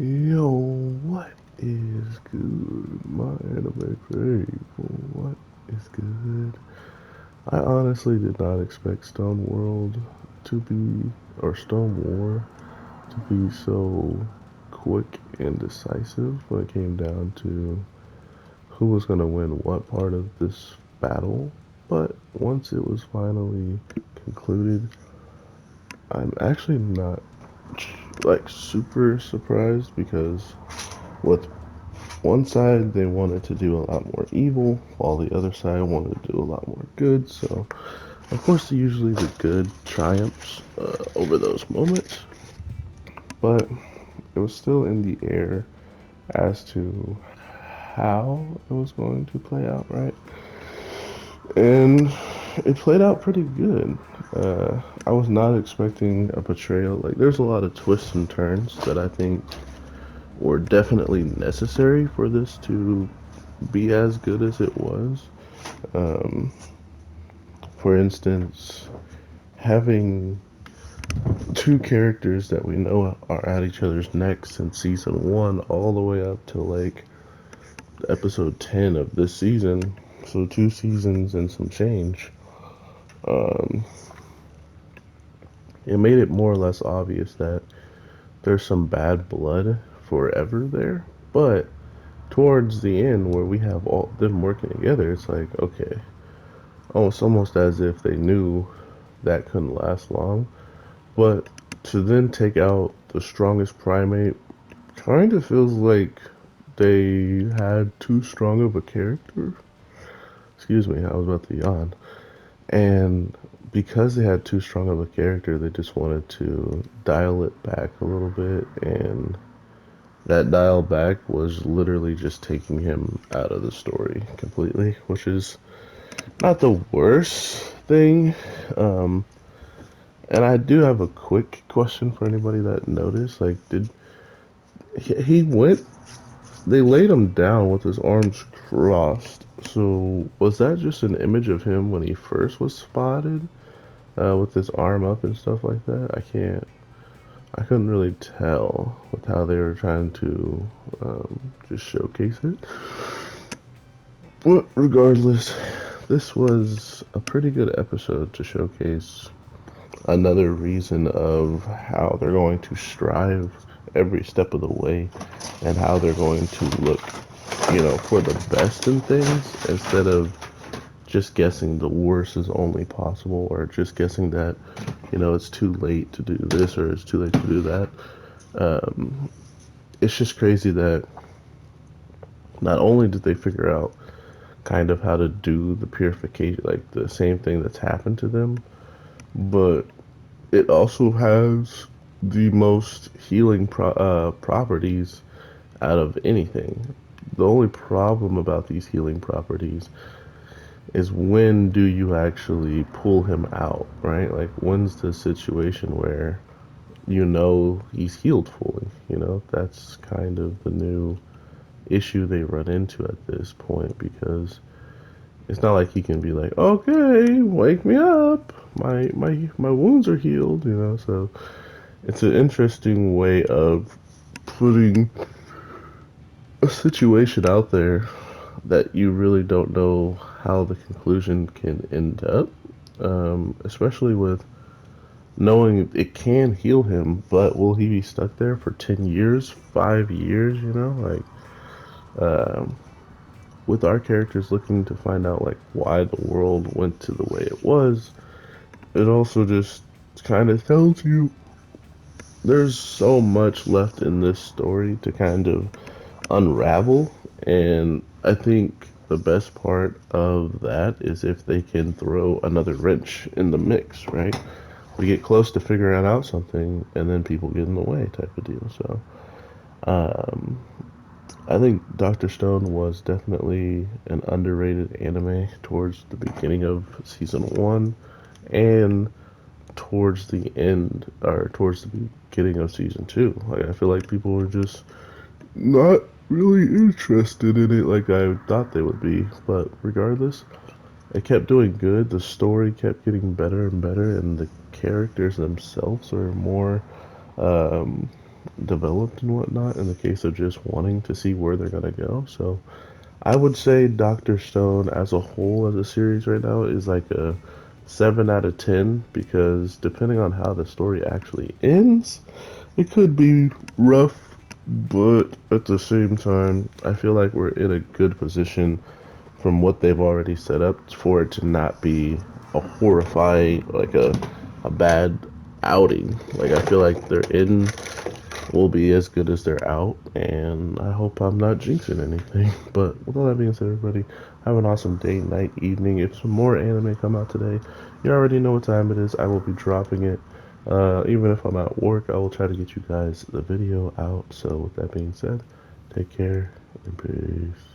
Yo, what is good? My anime faithful, what is good? I honestly did not expect Stone World to be, or Stone War, to be so quick and decisive when it came down to who was going to win what part of this battle. But once it was finally concluded, I'm actually not like super surprised because with one side they wanted to do a lot more evil, while the other side wanted to do a lot more good. So, of course, usually the good triumphs over those moments, but it was still in the air as to how it was going to play out, right? And it played out pretty good. I was not expecting a betrayal. Like, there's a lot of twists and turns that I think were definitely necessary for this to be as good as it was. Um, for instance, having two characters that we know are at each other's necks in season one all the way up to like episode 10 of this season, so 2 seasons and some change, um, it made it more or less obvious that there's some bad blood forever there. But towards the end, where we have all them working together, it's like, okay, oh, it's almost as if they knew that couldn't last long. But to then take out the strongest primate kind of feels like they had too strong of a character. Excuse me, I was about to yawn. And because they had too strong of a character, they just wanted to dial it back a little bit. And that dial back was literally just taking him out of the story completely, which is not the worst thing. Um, and I do have a quick question for anybody that noticed. Like, did he went? They laid him down with his arms crossed. So was that just an image of him when he first was spotted, with his arm up and stuff like that? I couldn't really tell with how they were trying to just showcase it. But regardless, this was a pretty good episode to showcase another reason of how they're going to strive every step of the way and how they're going to look, for the best in things instead of just guessing the worst is only possible or just guessing that, it's too late to do this or it's too late to do that. Um, it's just crazy that not only did they figure out kind of how to do the purification, like the same thing that's happened to them, but it also has the most healing properties out of anything. The only problem about these healing properties is when do you actually pull him out, right? Like, when's the situation where he's healed fully? That's kind of the new issue they run into at this point because it's not like he can be like, okay, wake me up. My wounds are healed, So it's an interesting way of putting a situation out there that you really don't know how the conclusion can end up. Especially with knowing it can heal him, but will he be stuck there for 10 years, 5 years, Um, with our characters looking to find out, like, why the world went to the way it was, it also just kind of tells you there's so much left in this story to kind of unravel. And I think the best part of that is if they can throw another wrench in the mix, right? We get close to figuring out something, and then people get in the way, type of deal. So, um, I think Doctor Stone was definitely an underrated anime towards the beginning of season one, and towards the end, or towards the beginning of season two. Like, I feel like people were just not really interested in it like I thought they would be. But regardless, it kept doing good. The story kept getting better and better, and the characters themselves are more, um, developed and whatnot in the case of just wanting to see where they're gonna go. So I would say Doctor Stone as a whole as a series right now is like a 7 out of 10 because depending on how the story actually ends, it could be rough, but at the same time, I feel like we're in a good position from what they've already set up for it to not be a horrifying, like a bad outing. Like I feel like their in will be as good as they're out, and I hope I'm not jinxing anything. But with all that being said, everybody, have an awesome day, night, evening. If some more anime come out today, you already know what time it is. I will be dropping it. Even if I'm at work, I will try to get you guys the video out. So with that being said, take care and peace.